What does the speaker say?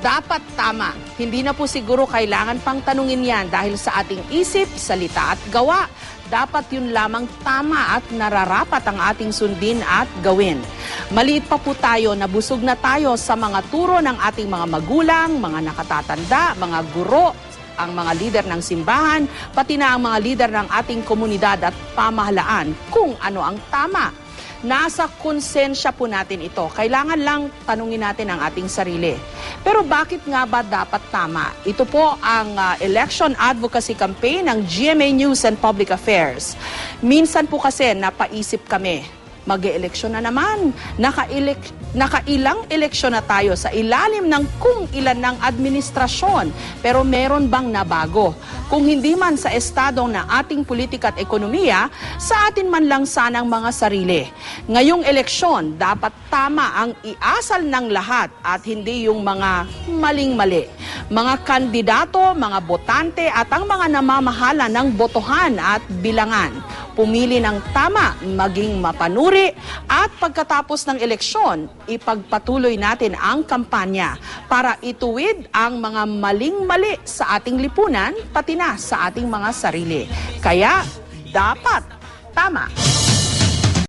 Dapat tama. Hindi na po siguro kailangan pang tanungin yan dahil sa ating isip, salita at gawa. Dapat yun lamang tama at nararapat ang ating sundin at gawin. Maliit pa po tayo, nabusog na tayo sa mga turo ng ating mga magulang, mga nakatatanda, mga guro, ang mga lider ng simbahan, pati na ang mga lider ng ating komunidad at pamahalaan kung ano ang tama. Nasa konsensya po natin ito. Kailangan lang tanungin natin ang ating sarili. Pero bakit nga ba dapat tama? Ito po ang election advocacy campaign ng GMA News and Public Affairs. Minsan po kasi napaisip kami, mag-e-eleksyon na naman. Nakailang eleksyon na tayo sa ilalim ng kung ilan ng administrasyon. Pero meron bang nabago? Kung hindi man sa estado na ating politika at ekonomiya, sa atin man lang sanang mga sarili. Ngayong eleksyon, dapat tama ang iasal ng lahat at hindi yung mga maling-mali. Mga kandidato, mga botante at ang mga namamahala ng botohan at bilangan. Pumili ng tama, maging mapanuri at pagkatapos ng eleksyon, ipagpatuloy natin ang kampanya para ituwid ang mga maling-mali sa ating lipunan pati na sa ating mga sarili. Kaya dapat tama.